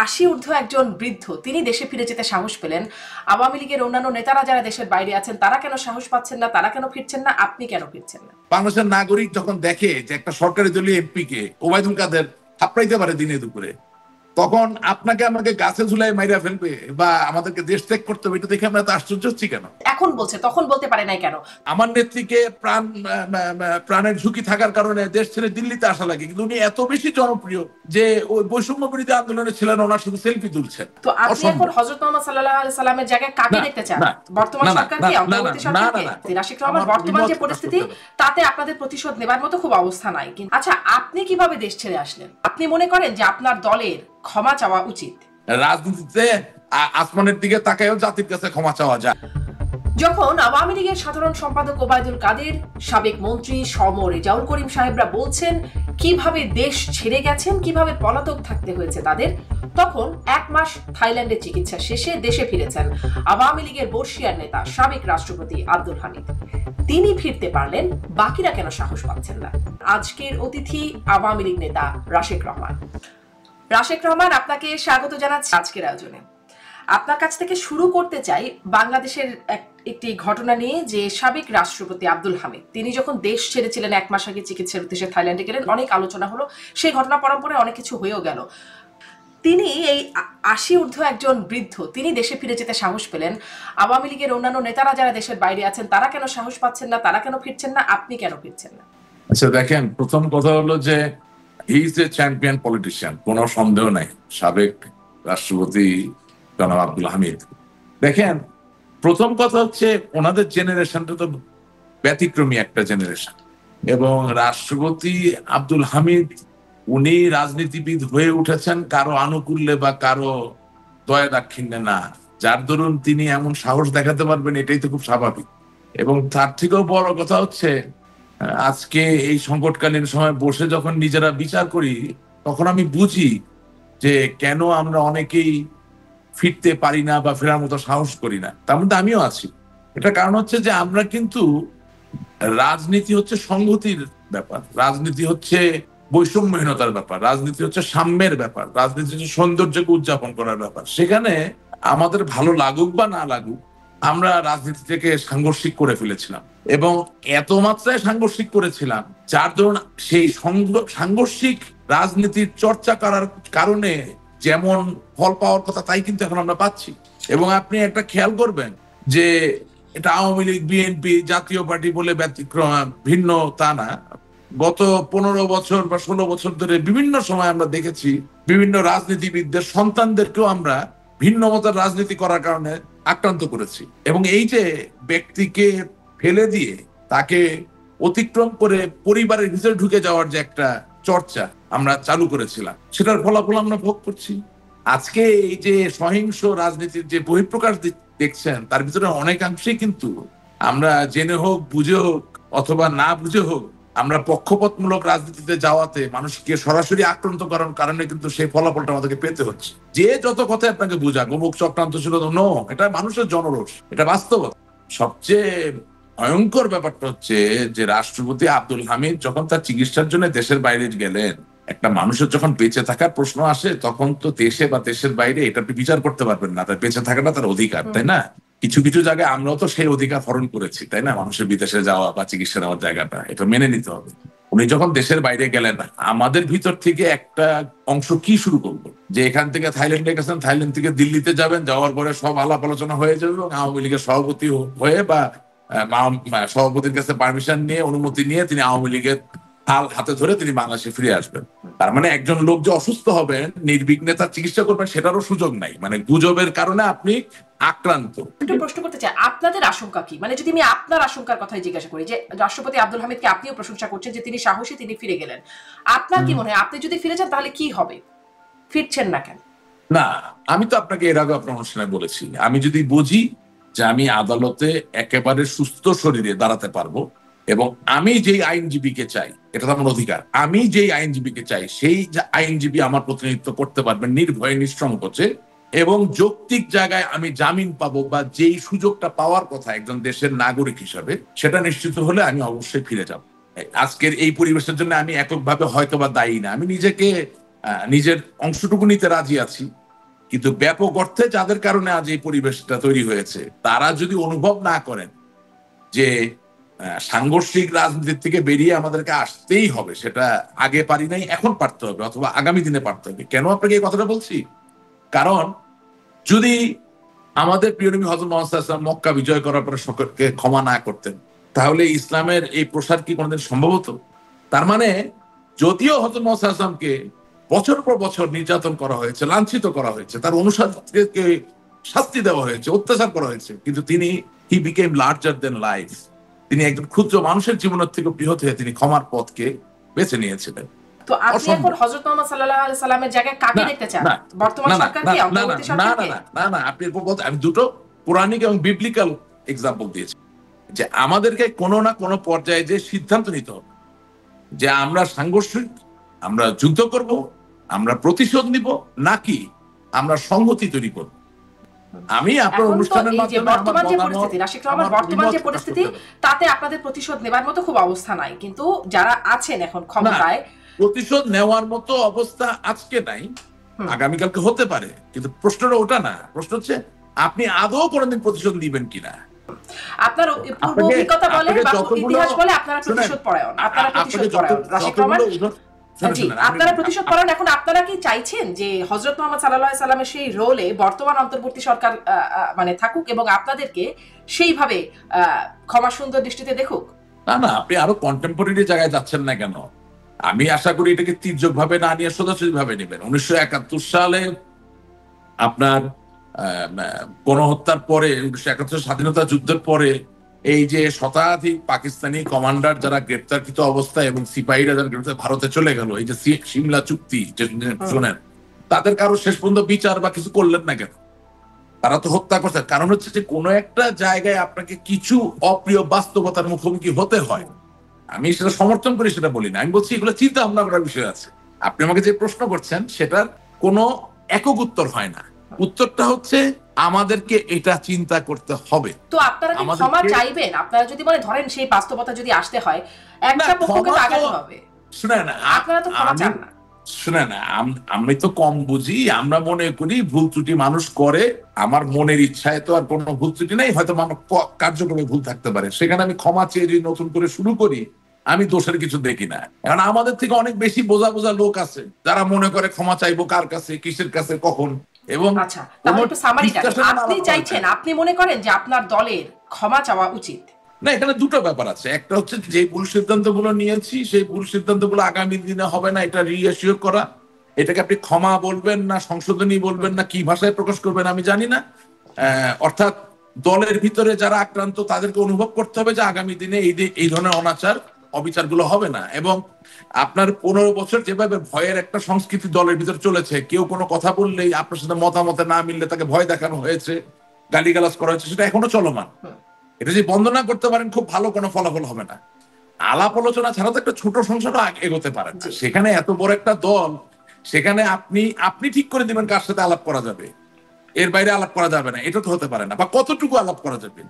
80 ঊর্ধ্ব একজন বৃদ্ধ, তিনি দেশে ফিরে যেতে সাহস পেলেন। আওয়ামী লীগের অন্যান্য নেতারা যারা দেশের বাইরে আছেন তারা কেন সাহস পাচ্ছেন না, তারা কেন ফিরছেন না, আপনি কেন ফিরছেন না? বাংলাদেশের নাগরিক যখন দেখে যে একটা সরকারি দলীয় এমপি কে ওবায়দুল কাদের থাপড়াইতে পারে দিনে দুপুরে, তখন আপনাকে আমাকে গাছে ঝুলাই মাইরা ফেলবে বা আমাদেরকে দেশ ত্যাগ করতে হবে, এটা দেখে আমরা তো আশ্চর্য হচ্ছি কেন? এখন বলছে, তখন বলতে পারে নাই কেন? আমার নেত্রীকে প্রাণের ঝুঁকি থাকার কারণে দেশ ছেড়ে দিল্লিতে আসা লাগে, কিন্তু উনি এত বেশি জনপ্রিয় যে ওই বৈষম্য বিরোধী আন্দোলনে ছিলেন, ওনার শুধু সেলফি তুলছেন। তো আপনি এখন হযরত মুহাম্মদ সাল্লাল্লাহু আলাইহি সাল্লামের জায়গায় কাকে দেখতে চান? বর্তমান সরকারকে, অন্তর্বর্তী সরকারকে? রাশিদ রহমান, বর্তমান যে পরিস্থিতি তাতে আপনাদের প্রতিশোধ নেবার মতো খুব অবস্থা নাই। আচ্ছা, আপনি কিভাবে দেশ ছেড়ে আসলেন? আপনি মনে করেন যে আপনার দলের ক্ষমা চাওয়া উচিত? রাজনীতিতে আসমানের দিকে তাকায়ও জাতির কাছে ক্ষমা চাওয়া যায়। যখন আওয়ামী লীগের সাধারণ সম্পাদক ওবায়দুল কাদের, সাবেক মন্ত্রী সম রেজাউল করিম সাহেবরা বলছেন কিভাবে দেশ ছেড়ে গেছেন, কিভাবে পলাতক থাকতে হয়েছে তাদের, তখন 1 মাস থাইল্যান্ডে চিকিৎসা শেষে দেশে ফিরেছেন আওয়ামী লীগের বর্ষিয়ার নেতা সাবেক রাষ্ট্রপতি আব্দুল হামিদ। তিনি ফিরতে পারলেন, বাকিরা কেন সাহস পাচ্ছেন না? আজকের অতিথি আওয়ামী লীগ নেতা রাশেক রহমান। রাশেক রহমান, আপনাকে স্বাগত জানাচ্ছি আজকের আয়োজনে। আপনার কাছ থেকে শুরু করতে চাই বাংলাদেশের একটি ঘটনা নিয়ে, যে সাবেক রাষ্ট্রপতি আব্দুল হামিদ তিনি যখন দেশ ছেড়েছিলেন 1 মাস আগে চিকিৎসার উদ্দেশ্যে থাইল্যান্ডে গেলেন, অনেক আলোচনা হলো, সেই ঘটনা পরম্পরায় অনেক কিছু হয়েও গেল। তিনি এই 80 ঊর্ধ্ব একজন বৃদ্ধ, তিনি দেশে ফিরে যেতে সাহস পেলেন। আওয়ামী লীগের অন্যান্য নেতারা যারা দেশের বাইরে আছেন তারা কেন সাহস পাচ্ছেন না, তারা কেন ফিরছেন না, আপনি কেন ফিরছেন না? আচ্ছা দেখেন, প্রথম কথা হলো যে he is a champion politician, কোনো সন্দেহ নাই। সাবেক রাষ্ট্রপতি জনাব আব্দুল হামিদ, দেখেন প্রথম কথা হচ্ছে ওনাদের জেনারেশনটা তো ব্যতিক্রমী একটা জেনারেশন, এবং রাষ্ট্রপতি আব্দুল হামিদ উনি রাজনীতিবিদ হয়ে উঠেছেন কারো আনুকূল্যে বা কারো দয়া দাক্ষিণ্যে না, যার দরুন তিনি এমন সাহস দেখাতে পারবেন এটাই তো খুব স্বাভাবিক। এবং তার থেকেও বড় কথা হচ্ছে আজকে এই সংকটকালীন সময় বসে যখন নিজেরা বিচার করি, তখন আমি বুঝি যে কেন আমরা অনেকেই ফিরতে পারি না বা ফেরার মতো সাহস করি না। তার মধ্যে আমিও আছি। এটা কারণ হচ্ছে যে আমরা কিন্তু, রাজনীতি হচ্ছে সংহতির ব্যাপার, রাজনীতি হচ্ছে বৈষম্যহীনতার ব্যাপার, রাজনীতি হচ্ছে সাম্যের ব্যাপার, রাজনীতি হচ্ছে সৌন্দর্যকে উদযাপন করার ব্যাপার। সেখানে আমাদের ভালো লাগুক বা না লাগুক, আমরা রাজনীতি থেকে সাংঘর্ষিক করে ফেলেছিলাম, এবং এত মাত্রায় সাংঘর্ষিক করেছিলাম যার দরুন সেই সাংঘর্ষিক রাজনীতির চর্চা করার কারণে যেমন ফল পাওয়ার কথা তাই কিন্তু এখন আমরা পাচ্ছি। এবং আপনি একটা খেয়াল করবেন যে এটা আওয়ামী লীগ, বিএনপি, জাতীয় পার্টি বলে ব্যতিক্রম ভিন্ন তা না। গত 15 বছর বা 16 বছর ধরে বিভিন্ন সময় আমরা দেখেছি বিভিন্ন রাজনীতিবিদদের সন্তানদেরকেও আমরা ভিন্ন মতের রাজনীতি করার কারণে আক্রান্ত করেছি। এবং এই যে ব্যক্তিকে ফেলে দিয়ে তাকে অতিক্রম করে পরিবারের ভিতরে ঢুকে যাওয়ার যে একটা চর্চা আমরা চালু করেছিলাম, সেটার ফলাফল আমরা ভোগ করছি। আজকে এই যে সহিংস রাজনীতির যে বহিঃপ্রকাশ দেখছেন, তার ভিতরে অনেকাংশেই কিন্তু আমরা জেনে হোক, বুঝে হোক অথবা না বুঝে হোক, আমরা পক্ষপাতমূলক রাজনীতিতে যাওয়াতে মানুষকে সরাসরি আক্রান্ত করার কারণে কিন্তু সেই ফলাফলটা আমাদেরকে পেতে হচ্ছে। যে যত কথা আপনাকে বুঝা অমুক চক্রান্ত ছিল, নো, এটা মানুষের জনরোষ, এটা বাস্তবতা। সবচেয়ে ভয়ঙ্কর ব্যাপারটা হচ্ছে যে রাষ্ট্রপতি আব্দুল হামিদ যখন তার চিকিৎসার জন্য দেশের বাইরে গেলেন, একটা মানুষের যখন বেঁচে থাকার প্রশ্ন আসে, তখন তো দেশে বা দেশের বাইরে এটা আপনি বিচার করতে পারবেন না, তার বেঁচে থাকাটা তার অধিকার, তাই না? কিছু কিছু জায়গায় আমরাও তো সেই অধিকার হরণ করেছি, তাই না? মানুষের বিদেশে যাওয়া বা চিকিৎসা নেওয়ার জায়গাটা, এটা মেনে নিতে হবে। উনি যখন দেশের বাইরে গেলেন, আমাদের ভিতর থেকে একটা অংশ কি শুরু করবো যে এখান থেকে থাইল্যান্ডে গেছেন, থাইল্যান্ড থেকে দিল্লিতে যাবেন, যাওয়ার পরে সব আলাপ আলোচনা হয়ে যাবে এবং আওয়ামী লীগের সভাপতি হয়ে বা সভাপতির কাছে পারমিশন নিয়ে, অনুমতি নিয়ে তিনি আওয়ামী লীগের হাল হাতে ধরে তিনি বাংলাদেশে ফিরে আসবেন। তার মানে একজন লোক যে অসুস্থ হবেন, নির্বিঘ্নে তার চিকিৎসা করবেন, সেটারও সুযোগ নাই। মানে গুজবের কারণে আপনি আক্রান্ত। একটু প্রশ্ন করতে চাই, আপনাদের আশঙ্কা কি? মানে যদি আমি আপনার আশঙ্কার কথাই জিজ্ঞাসা করি, যে রাষ্ট্রপতি আব্দুল হামিদকে আপনিও প্রশংসা করছেন যে তিনি সাহসী, তিনি ফিরে গেলেন, আপনার কি মনে হয় আপনি যদি ফিরে যান তাহলে কি হবে? ফিরছেন না কেন? না, আমি তো আপনাকে এর আগে আপনার অনুষ্ঠানে বলেছি, আমি যদি বুঝি যে আমি আদালতে একেবারে সুস্থ শরীরে দাঁড়াতে পারবো এবং আমি যেই আইনজীবীকে চাই, এটা তো আমার অধিকার, আমি যেই আইনজীবীকে চাই সেই আইনজীবী আমার প্রতিনিধিত্ব করতে পারবেন নির্ভয়ে, নিঃসংকোচে, এবং যৌক্তিক জায়গায় আমি জামিন পাবো বা যেই সুযোগটা পাওয়ার কথা একজন দেশের নাগরিক হিসাবে, সেটা নিশ্চিত হলে আমি অবশ্যই ফিরে যাব। আজকের এই পরিবেশের জন্য আমি এককভাবে হয়তো বা দায়ী না, আমি নিজেকে নিজের অংশটুকু নিতে রাজি আছি, কিন্তু ব্যাপক অর্থে যাদের কারণে আজ এই পরিবেশটা তৈরি হয়েছে, তারা যদি অনুভব না করেন যে সাংঘর্ষিক রাজনীতির থেকে বেরিয়ে আমাদেরকে আসতেই হবে, সেটা আগে পারি নাই, এখন পারতে হবে, অথবা আগামী দিনে পারতে হবে। কেন আপনাকে এই কথাটা বলছি? কারণ যদি আমাদের প্রিয় নবী হযরত মুহাম্মদ সাল্লাল্লাহু আলাইহি ওয়াসাল্লাম মক্কা বিজয় করার পরে সকলকে ক্ষমা না করতেন, তাহলে ইসলামের এই প্রসার কি কোনোদিন সম্ভব হতো? তার মানে যদিও হযরত মুহাম্মদ সাল্লাল্লাহু আলাইহি ওয়াসাল্লামকে বছর পর বছর নির্যাতন করা হয়েছে, লাঞ্ছিত করা হয়েছে, তার অনুসারীদেরকে শাস্তি দেওয়া হয়েছে, অত্যাচার করা হয়েছে, কিন্তু তিনি he became larger then life. তিনি একজন ক্ষুদ্র মানুষের জীবনের থেকে বৃহৎ হয়ে তিনি ক্ষমার পথকে বেছে নিয়েছিলেন। তো আপনি এখন হযরত মুহাম্মদ সাল্লাল্লাহু আলাইহি সাল্লামের জায়গায় কাকে দেখতে চান? বর্তমান সরকারকে, অন্তর্বর্তী সরকারকে? না, আপনি আমি দুটো কোরআনিক এবং বিবলিক্যাল এক্সাম্পল দিয়েছি যে আমাদেরকে কোনো না কোনো পর্যায়ে যে সিদ্ধান্ত নিতে হবে যে আমরা সাংঘর্ষিক, আমরা যুদ্ধ করব, আমরা প্রতিশোধ নিব, নাকি আমরা সংহতি তৈরি করব। আমি আপনার অনুষ্ঠানের মাধ্যমে বর্তমান যে পরিস্থিতি, রাশিদ রহমান, বর্তমান যে পরিস্থিতি, তাতে আপনাদের প্রতিশোধ নেবার মতো খুব অবস্থা নাই, কিন্তু যারা আছেন এখন ক্ষমতায়, প্রতিশোধ নেওয়ার মতো অবস্থা আজকে নাই, আগামীকালকে হতে পারে, কিন্তু প্রশ্নটা ওটা না। প্রশ্ন হচ্ছে আপনি আদৌ কোনোদিন প্রতিশোধ নিবেন কিনা। আপনার পূর্ব অভিজ্ঞতা বলে বা ইতিহাস বলে আপনারা প্রতিশোধ পরায়ণ, আপনারা প্রতিশোধ পরায়ণ। রাশিদ রহমান, জি, আপনারা প্রতিশোধ পরায়ণ। এখন আপনারা কি চাইছেন যে হযরত মুহাম্মদ সাল্লাল্লাহু আলাইহি সাল্লামের সেই রোলে বর্তমান অন্তর্বর্তী সরকার মানে থাকুক এবং আপনাদেরকে সেইভাবে ক্ষমা সুন্দর দৃষ্টিতে দেখুক? না, আপনি আরো কন্টেম্পোরারি জায়গায় যাচ্ছেন না কেন? আমি আশা করি এটাকে তীর্যক ভাবে না নিয়ে সোজাসুজি ভাবে নেবেন। 1971 সালে আপনার গণহত্যার পরে, 1971 স্বাধীনতা যুদ্ধের পরে এই যে শতাধিক পাকিস্তানি কমান্ডার যারা গ্রেপ্তারকৃত অবস্থায় এবং সিপাহীরা যারা গ্রেপ্তার ভারতে চলে গেল, এই যে সিমলা চুক্তি শোনেন, তাদের কারো শেষ পর্যন্ত বিচার বা কিছু করলেন না কেন? তারা তো হত্যা করছে। কারণ হচ্ছে যে কোনো একটা জায়গায় আপনাকে কিছু অপ্রিয় বাস্তবতার মুখোমুখি হতে হয়। আমি সেটা সমর্থন করি, সেটা বলি না। আমি বলছি এগুলো চিন্তা ভাবনা করার বিষয় আছে। আপনি আমাকে যে প্রশ্ন করছেন সেটার কোনো একক উত্তর হয় না। উত্তরটা হচ্ছে আমাদেরকে এটা চিন্তা করতে হবে। তো আপনারা কি ক্ষমা চাইবেন? আপনারা যদি বলে ধরেন সেই বাস্তবতা যদি আসতে হয়, একটা পক্ষকে তো আগাতে হবে। শুনেন, আপনারা তো ক্ষমা চান না। শুনেন, আমি তো কম বুঝি। আমরা মনে করি ভুল ত্রুটি মানুষ করে, আমার মনের ইচ্ছায় তো আর কোনো ভুল ত্রুটি নাই, হয়তো আমার কার্যক্রমে ভুল থাকতে পারে, সেখানে আমি ক্ষমা চেয়ে যদি নতুন করে শুরু করি, আমি দোষের কিছু দেখি না। কারণ আমাদের থেকে অনেক বেশি বোঝা বোঝা লোক আছে যারা মনে করে ক্ষমা চাইবো কার কাছে, কিসের কাছে, কখন। এবং আচ্ছা, তাহলে একটু সামারিটা আপনি চাইছেন, আপনি মনে করেন যে আপনার দলের ক্ষমা চাওয়া উচিত? না, এখানে দুটো ব্যাপার আছে। একটা হচ্ছে যে ভুল সিদ্ধান্তগুলো নিয়েছি, সেই ভুল সিদ্ধান্তগুলো আগামী দিনে হবে না, এটা রিঅ্যাসিওর করা। এটাকে আপনি ক্ষমা বলবেন না সংশোধনী বলবেন না কি ভাষায় প্রকাশ করবেন আমি জানি না। অর্থাৎ দলের ভিতরে যারা আক্রান্ত তাদেরকে অনুভব করতে হবে যে আগামী দিনে এই ধরনের অনাচার অবিচারগুলো হবে না। এবং আপনার 15 বছর যেভাবে ভয়ের একটা সংস্কৃতি দলের ভিতরে চলেছে, কেউ কোনো কথা বললেই আপনার সাথে মতামতে না মিললে তাকে ভয় দেখানো হয়েছে, গালিগালাজ করা হয়েছে, সেটা এখনো চলমান। এটা যদি বন্ধ না করতে পারেন খুব ভালো কোনো ফলাফল হবে না। আলাপ আলোচনা ছাড়া তো একটা ছোট সংসারও এগোতে পারে না। সেখানে এত বড় একটা দল, সেখানে আপনি ঠিক করে দিবেন কার সাথে আলাপ করা যাবে, এর বাইরে আলাপ করা যাবে না, এটা তো হতে পারে না। বা কতটুকু আলাপ করা যাবে।